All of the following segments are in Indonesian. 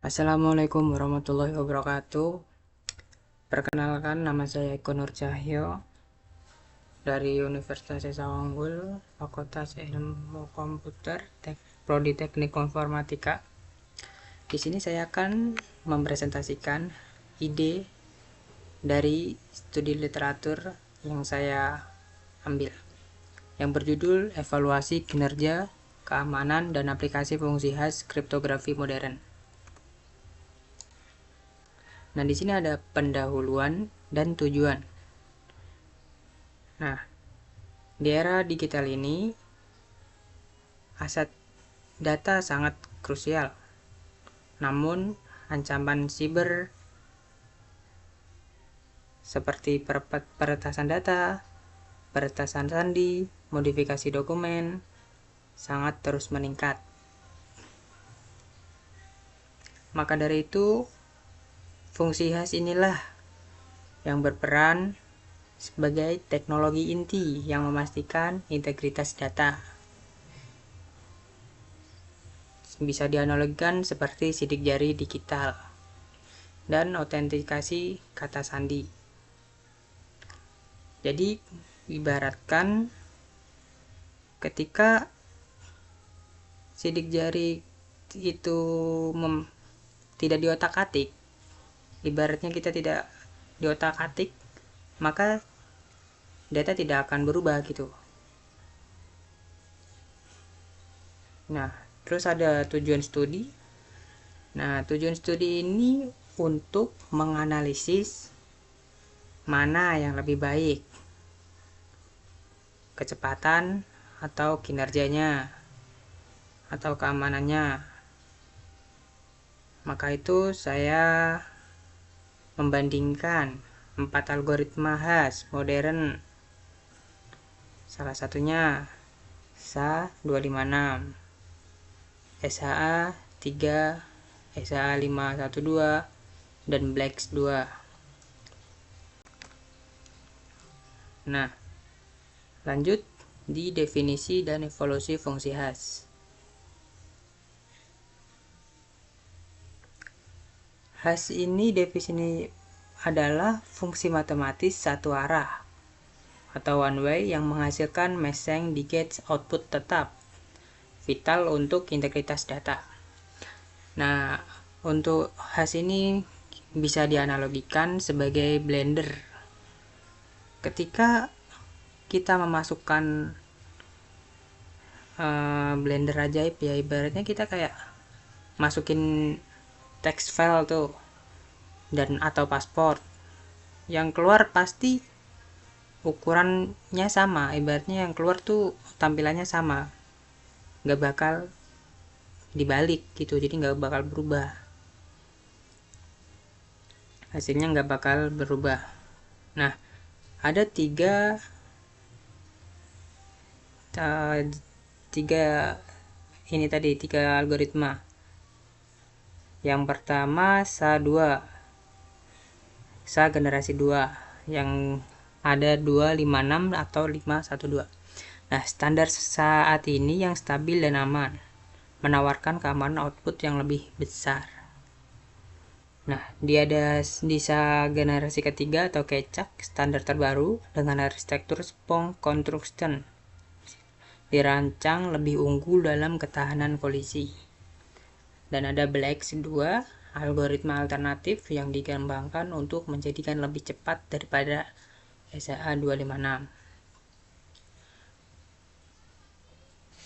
Assalamualaikum warahmatullahi wabarakatuh. Perkenalkan, nama saya Eko Nur Cahyo dari Universitas Esa Unggul, Fakultas Ilmu Komputer, Prodi Teknik Informatika. Di sini saya akan mempresentasikan ide dari studi literatur yang saya ambil, yang berjudul Evaluasi Kinerja, Keamanan, dan Aplikasi Fungsi Khas Kriptografi Modern. Nah, di sini ada pendahuluan dan tujuan. Nah, di era digital ini, aset data sangat krusial. Namun, ancaman siber seperti peretasan data, peretasan sandi, modifikasi dokumen, sangat terus meningkat. Maka dari itu, fungsi khas inilah yang berperan sebagai teknologi inti yang memastikan integritas data. Bisa dianalogikan seperti sidik jari digital dan autentikasi kata sandi. Jadi, ibaratkan ketika sidik jari itu tidak diotak-atik, ibaratnya kita tidak diotak-atik, maka data tidak akan berubah gitu. Nah, terus ada tujuan studi. Nah, tujuan studi ini untuk menganalisis mana yang lebih baik, kecepatan atau kinerjanya atau keamanannya. Maka itu saya membandingkan 4 algoritma khas modern. Salah satunya SHA-256, SHA-3, SHA-512, dan BLACK2. Nah, lanjut di definisi dan evolusi fungsi khas. Khas ini definisi adalah fungsi matematis satu arah atau one way yang menghasilkan matching digit output tetap, vital untuk integritas data. Nah, untuk khas ini bisa dianalogikan sebagai blender. Ketika kita memasukkan blender ajaib, ya ibaratnya kita kayak masukin text file tuh dan atau paspor, yang keluar pasti ukurannya sama, ibaratnya yang keluar tuh tampilannya sama, nggak bakal dibalik gitu, jadi nggak bakal berubah, hasilnya nggak bakal berubah. Nah, ada tiga algoritma. Yang pertama SHA-2, SHA generasi 2, yang ada 256 atau 512. Nah, standar saat ini yang stabil dan aman, menawarkan keamanan output yang lebih besar. Nah, dia ada di SHA generasi ketiga atau kecak, standar terbaru dengan arsitektur Spong Construction, dirancang lebih unggul dalam ketahanan kolisi. Dan ada BLACK2, algoritma alternatif yang dikembangkan untuk menjadikan lebih cepat daripada SHA-256.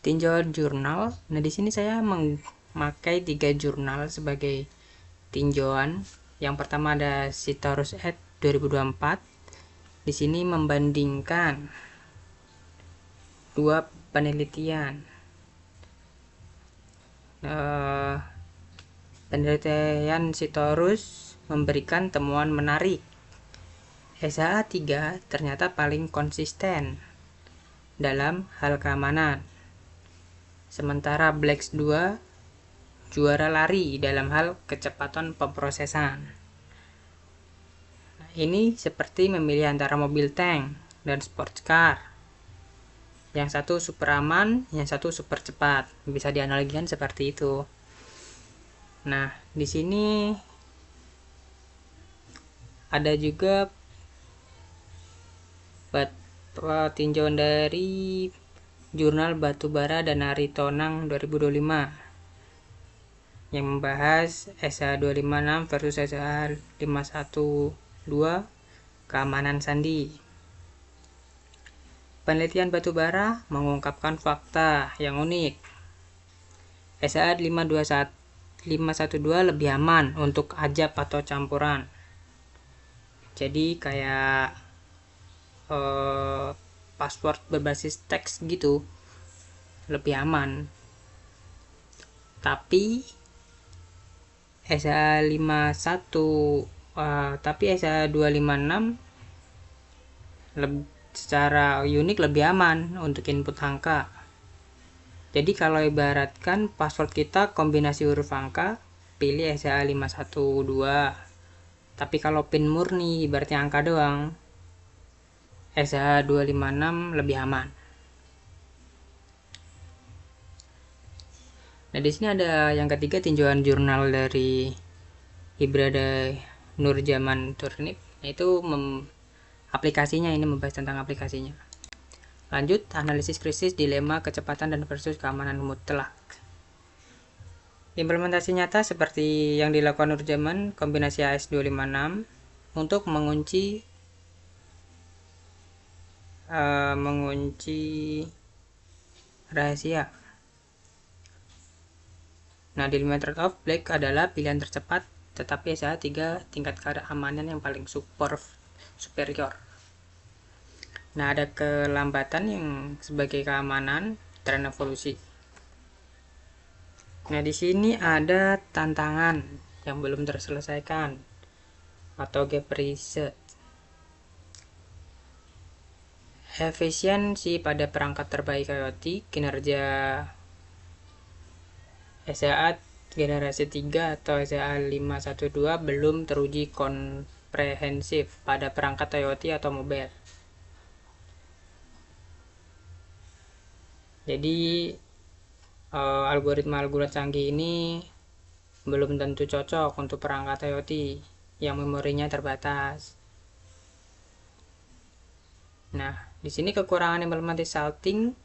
Tinjauan jurnal. Nah, di sini saya memakai 3 jurnal sebagai tinjauan. Yang pertama ada Sitorus et 2024. Di sini membandingkan 2 penelitian. Penelitian Sitorus memberikan temuan menarik. SHA-3 ternyata paling konsisten dalam hal keamanan, sementara BLACK2 juara lari dalam hal kecepatan pemrosesan. Nah, ini seperti memilih antara mobil tank dan sports car. Yang satu super aman, yang satu super cepat. Bisa dianalogikan seperti itu. Nah, di sini ada juga tinjauan dari Jurnal Batubara dan Aritonang 2025 yang membahas SH256 versus SH512 keamanan sandi. Penelitian batubara mengungkapkan fakta yang unik. SH512 lebih aman untuk ajab atau campuran. Jadi kayak password berbasis teks gitu, lebih aman. Tapi SH256 secara unik lebih aman untuk input angka. Jadi kalau ibaratkan password kita kombinasi huruf angka, pilih SH512. Tapi kalau pin murni ibaratnya angka doang, SH256 lebih aman. Nah, di sini ada yang ketiga, tinjauan jurnal dari Ibrada Nurjaman Turnip. Itu aplikasinya, ini membahas tentang aplikasinya. Lanjut, analisis krisis, dilema, kecepatan, dan versus keamanan mutlak. Implementasi nyata seperti yang dilakukan Nurjaman, kombinasi AS256 untuk mengunci rahasia. Nah, di Method of Black adalah pilihan tercepat, tetapi SH3 tingkat keamanan yang paling superior. Nah, ada kelambatan yang sebagai keamanan tren evolusi. Nah, di sini ada tantangan yang belum terselesaikan atau gap research. Efisiensi pada perangkat terbaik IoT, kinerja SHA generasi 3 atau SHA512 belum teruji komprehensif pada perangkat IoT atau mobile. Jadi algoritma canggih ini belum tentu cocok untuk perangkat IoT yang memorinya terbatas. Nah, di sini kekurangan implementasi salting.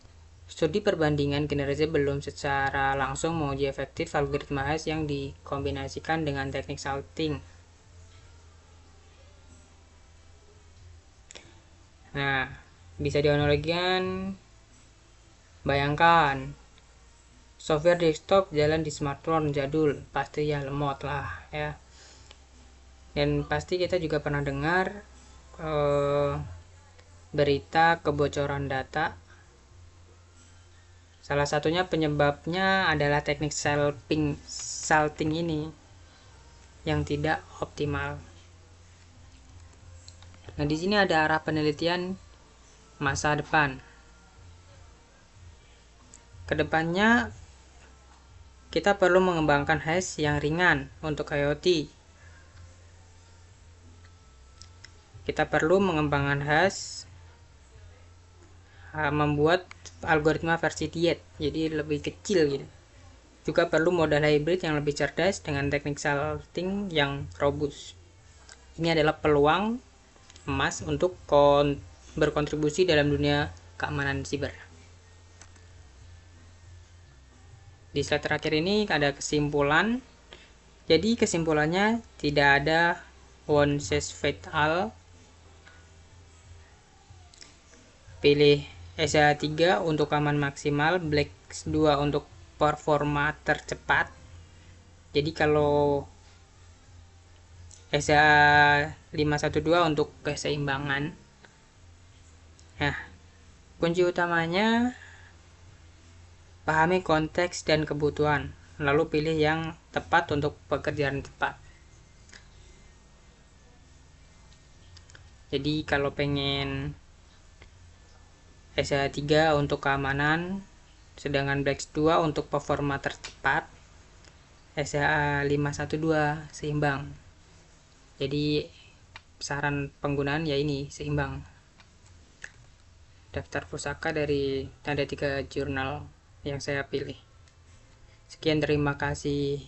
Studi perbandingan kinerja belum secara langsung menguji efektif algoritma hash yang dikombinasikan dengan teknik salting. Nah, bisa dianalogikan, bayangkan software desktop jalan di smartphone jadul, pasti ya lemot lah ya. Dan pasti kita juga pernah dengar berita kebocoran data. Salah satunya penyebabnya adalah teknik salting ini yang tidak optimal. Nah, di sini ada arah penelitian masa depan. Kedepannya kita perlu mengembangkan hash yang ringan untuk IoT. Kita perlu mengembangkan hash, membuat algoritma versi diet, jadi lebih kecil gitu. Juga perlu modal hybrid yang lebih cerdas dengan teknik salting yang robust. Ini adalah peluang emas untuk berkontribusi dalam dunia keamanan siber. Di slide terakhir ini ada kesimpulan. Jadi kesimpulannya tidak ada one size fits all. Pilih SH3 untuk aman maksimal, Black 2 untuk performa tercepat. Jadi kalau SH512 untuk keseimbangan. Nah, kunci utamanya pahami konteks dan kebutuhan, lalu pilih yang tepat untuk pekerjaan tepat. Jadi kalau pengen SH3 untuk keamanan, sedangkan Black 2 untuk performa tercepat, SH512 seimbang. Jadi saran penggunaan ya ini seimbang. Daftar pusaka dari tanda 3 jurnal yang saya pilih. Sekian, terima kasih.